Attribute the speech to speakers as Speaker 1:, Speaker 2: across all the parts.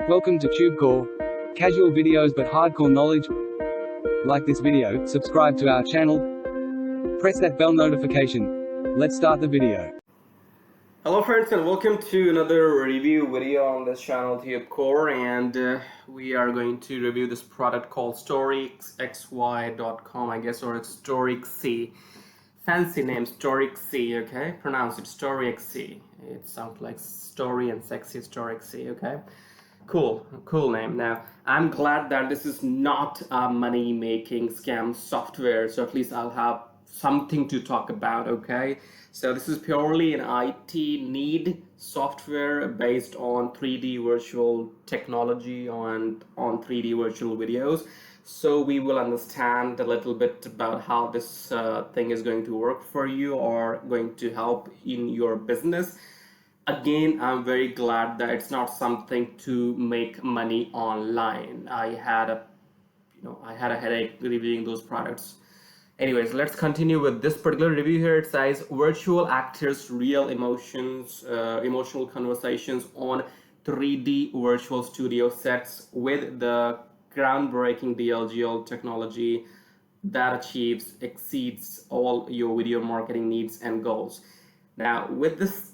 Speaker 1: Welcome to TubeCore. Casual videos but hardcore knowledge. Like this video, subscribe to our channel, press that bell notification. Let's start the video.
Speaker 2: Hello friends, and welcome to another review video on this channel TubeCore, and we are going to review this product called Storyxy.com, I guess, or it's Storyxy. Fancy name, Storyxy, okay? Pronounce it Storyxy. It sounds like story and sexy, Storyxy, okay? Cool name. Now, I'm glad that this is not a money-making scam software, so at least I'll have something to talk about, okay? So this is purely an IT need software based on 3D virtual technology on 3D virtual videos. So we will understand a little bit about how this thing is going to work for you or going to help in your business. Again, I'm very glad that it's not something to make money online. I had a headache reviewing those products. Anyways, let's continue with this particular review here. It says virtual actors, real emotions, emotional conversations on 3D virtual studio sets with the groundbreaking DLGL technology that exceeds all your video marketing needs and goals. Now, with this,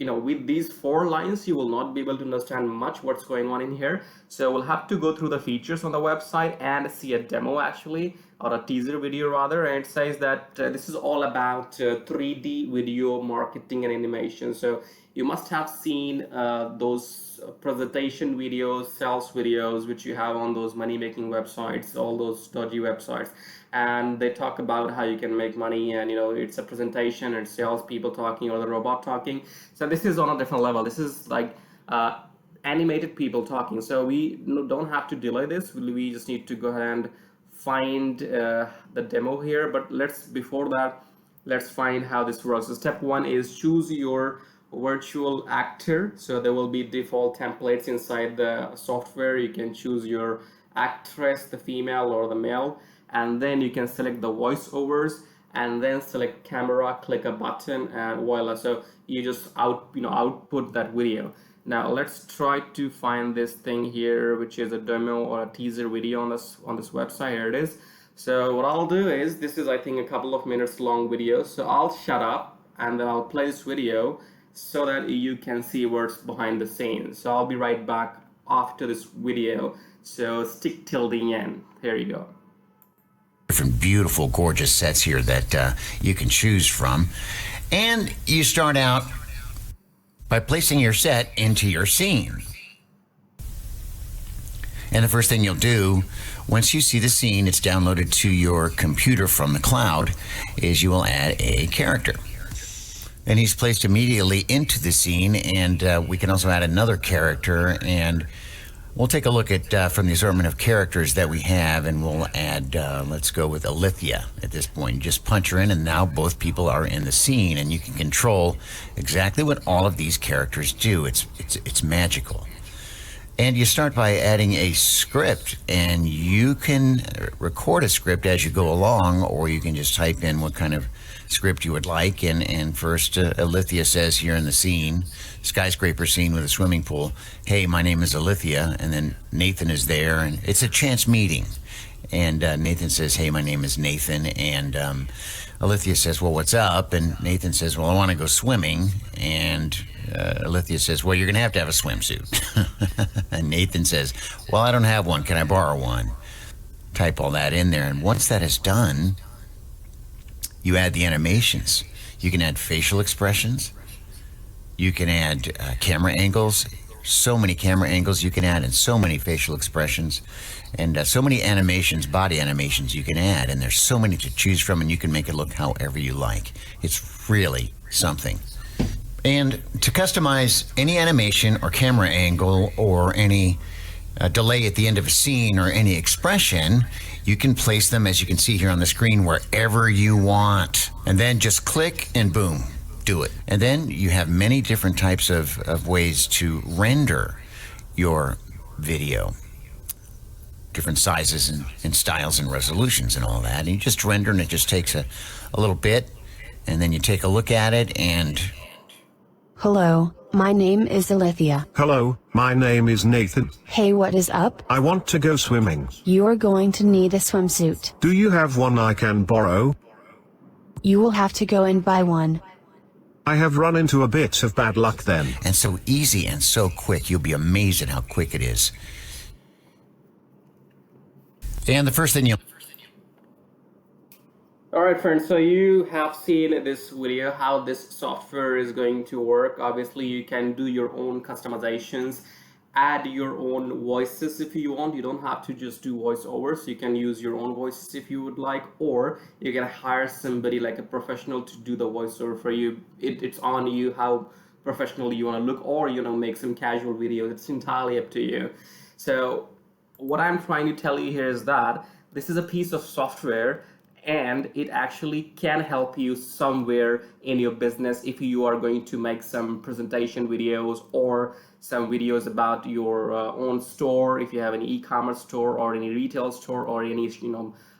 Speaker 2: with these 4 lines, you will not be able to understand much what's going on in here. So we'll have to go through the features on the website and see a demo actually, or a teaser video rather. And it says that this is all about 3D video marketing and animation. So you must have seen those presentation videos, sales videos, which you have on those money-making websites, all those dodgy websites. And they talk about how you can make money, and it's a presentation and sales people talking or the robot talking. So this is on a different level. This is like animated people talking. So we don't have to delay this. We just need to go ahead and find the demo here. But before that, let's find how this works. So step 1 is choose your virtual actor. So there will be default templates inside the software. You can choose your actress, the female or the male, and then you can select the voiceovers and then select camera, click a button, and voila. So you just output that video. Now let's try to find this thing here, which is a demo or a teaser video on this website. Here it is. So what I'll do is, this is I think a couple of minutes long video, so I'll shut up and then I'll play this video so that you can see what's behind the scenes. So I'll be right back after this video, so stick till the end. Here you go.
Speaker 3: Different beautiful, gorgeous sets here that you can choose from. And you start out by placing your set into your scene. And the first thing you'll do, once you see the scene, it's downloaded to your computer from the cloud, is you will add a character. And he's placed immediately into the scene, and we can also add another character, and we'll take a look at from the assortment of characters that we have, and we'll add, let's go with Alithia at this point. Just punch her in, and now both people are in the scene, and you can control exactly what all of these characters do. It's magical. And you start by adding a script, and you can record a script as you go along, or you can just type in what kind of script you would like. And first, Alithia says here in the scene, skyscraper scene with a swimming pool, hey, my name is Alithia, and then Nathan is there, and it's a chance meeting. And Nathan says, hey, my name is Nathan, and Alithia says, well, what's up? And Nathan says, well, I want to go swimming, and Alithia says, well, you're going to have a swimsuit. And Nathan says, well, I don't have one. Can I borrow one? Type all that in there. And once that is done, you add the animations. You can add facial expressions. You can add camera angles. So many camera angles you can add, and so many facial expressions, and so many animations, body animations you can add. And there's so many to choose from, and you can make it look however you like. It's really something. And to customize any animation or camera angle or any delay at the end of a scene or any expression, you can place them, as you can see here on the screen, wherever you want. And then just click and boom, do it. And then you have many different types of ways to render your video. Different sizes and styles and resolutions and all that. And you just render, and it just takes a little bit. And then you take a look at it and...
Speaker 4: Hello, My name is Alethea.
Speaker 5: Hello, my name is Nathan.
Speaker 4: Hey, what is up?
Speaker 5: I want to go swimming.
Speaker 4: You're going to need a swimsuit.
Speaker 5: Do you have one I can borrow?
Speaker 4: You will have to go and buy one.
Speaker 5: I have run into a bit of bad luck then.
Speaker 3: And so easy and so quick. You'll be amazed at how quick it is. And the first thing you...
Speaker 2: Alright friends, so you have seen this video how this software is going to work. Obviously you can do your own customizations, add your own voices if you want. You don't have to just do voiceovers. You can use your own voices if you would like, or you can hire somebody like a professional to do the voiceover for you. It's on you how professional you want to look, or make some casual videos. It's entirely up to you. So what I'm trying to tell you here is that this is a piece of software, and it actually can help you somewhere in your business if you are going to make some presentation videos or some videos about your own store, if you have an e-commerce store or any retail store or any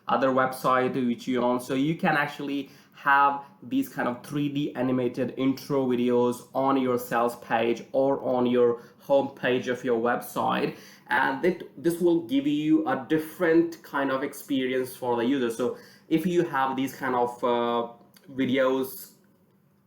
Speaker 2: other website which you own. So you can actually have these kind of 3D animated intro videos on your sales page or on your home page of your website, and this will give you a different kind of experience for the user. So if you have these kind of videos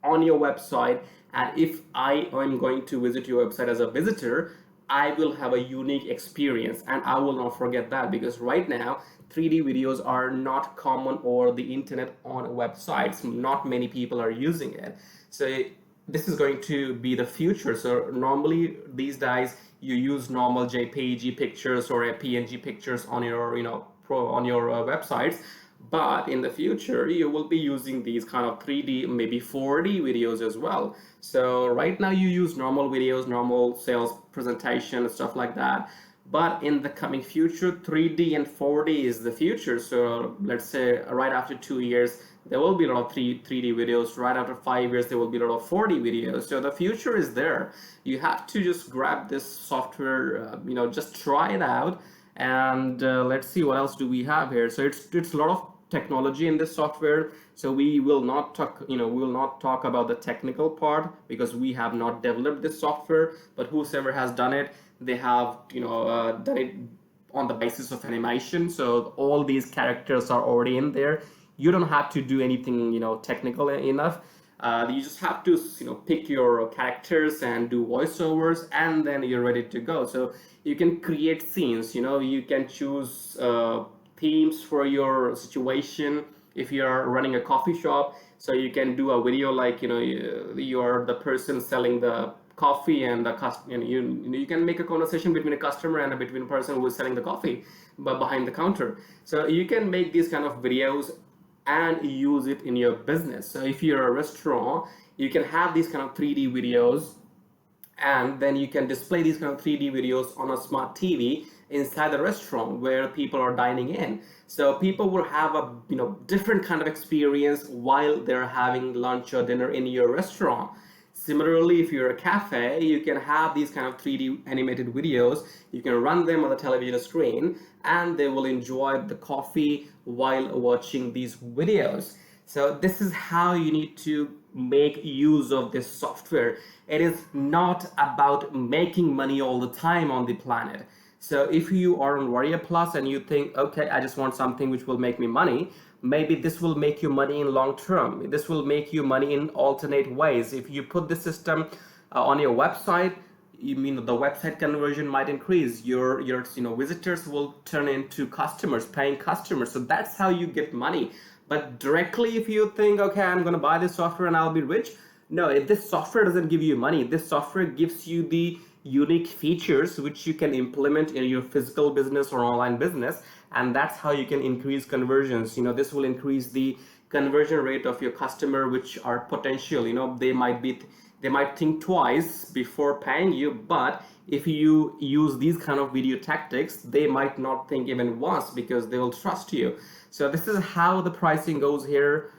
Speaker 2: on your website, and if I am going to visit your website as a visitor, I will have a unique experience, and I will not forget that, because right now 3D videos are not common over the internet on websites. Not many people are using it. So this is going to be the future. So normally these days you use normal JPG pictures or PNG pictures on your websites. But in the future, you will be using these kind of 3D, maybe 4D videos as well. So right now you use normal videos, normal sales presentation and stuff like that. But in the coming future, 3D and 4D is the future. So let's say right after 2 years, there will be a lot of 3D videos. Right after 5 years, there will be a lot of 4D videos. So the future is there. You have to just grab this software, just try it out. And let's see what else do we have here. So it's a lot of technology in this software. So we will not talk about the technical part, because we have not developed this software, but whoever has done it, they have done it on the basis of animation. So all these characters are already in there. You don't have to do anything technical enough. You just have to pick your characters and do voiceovers, and then you're ready to go. So you can create scenes, you can choose themes for your situation. If you're running a coffee shop, so you can do a video like you're the person selling the coffee, and the customer, you can make a conversation between a customer and between a person who is selling the coffee but behind the counter. So you can make these kind of videos and use it in your business. So if you're a restaurant, you can have these kind of 3D videos, and then you can display these kind of 3D videos on a smart TV inside the restaurant where people are dining in. So people will have a different kind of experience while they're having lunch or dinner in your restaurant. Similarly, if you're a cafe, you can have these kind of 3D animated videos. You can run them on the television screen, and they will enjoy the coffee while watching these videos. So this is how you need to make use of this software. It is not about making money all the time on the planet. So if you are on Warrior Plus and you think, okay, I just want something which will make me money, maybe this will make you money in long term. This will make you money in alternate ways. If you put this system on your website, the website conversion might increase. Your visitors will turn into customers, paying customers. So that's how you get money. But directly, if you think, okay, I'm going to buy this software and I'll be rich. No, this software doesn't give you money. This software gives you the unique features which you can implement in your physical business or online business, and that's how you can increase conversions. This will increase the conversion rate of your customer, which are potential. They might think twice before paying you, but if you use these kind of video tactics, they might not think even once, because they will trust you. So this is how the pricing goes here.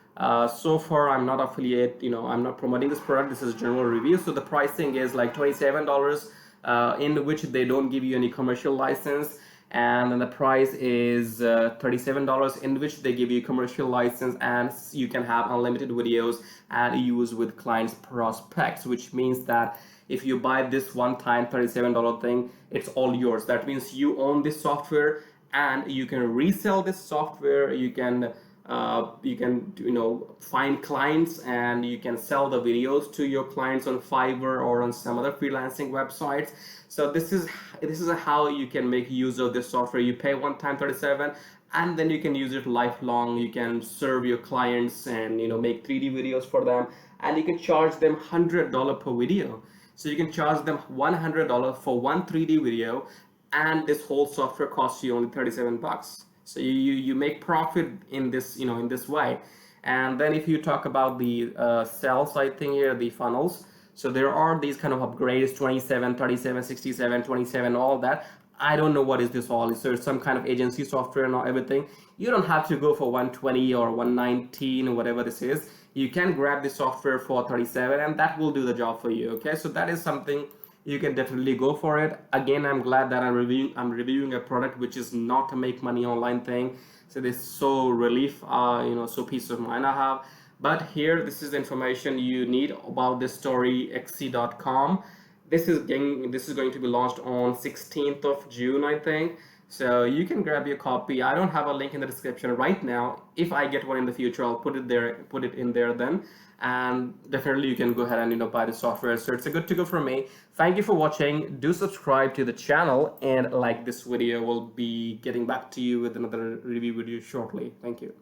Speaker 2: So far I'm not affiliate, I'm not promoting this product. This is general review. So the pricing is like $27, in which they don't give you any commercial license, and then the price is $37, in which they give you commercial license, and you can have unlimited videos and use with clients' prospects, which means that if you buy this one-time $37 thing, it's all yours. That means you own this software and you can resell this software. You can find clients and you can sell the videos to your clients on Fiverr or on some other freelancing websites. So this is how you can make use of this software. You pay one time $37 and then you can use it lifelong. You can serve your clients and make 3D videos for them, and you can charge them $100 per video. So you can charge them $100 for one 3D video, and this whole software costs you only 37 bucks. So you make profit in this in this way. And then if you talk about the sales side thing here, the funnels, so there are these kind of upgrades, 27, 37, 67, 27, all that. I don't know what is this all. So it's some kind of agency software and everything. You don't have to go for 120 or 119 or whatever this is. You can grab the software for 37 and that will do the job for you. Okay, so that is something you can definitely go for it. Again, I'm glad that I'm reviewing a product which is not a make money online thing. So this is so relief, so peace of mind I have. But here, this is the information you need about this Storyxy.com. This is going to be launched on 16th of June, I think. So you can grab your copy. I don't have a link in the description right now. If I get one in the future, I'll put it in there then. And definitely you can go ahead and buy the software. So it's a good to go for me. Thank you for watching. Do subscribe to the channel and like this video. We'll be getting back to you with another review video shortly. Thank you.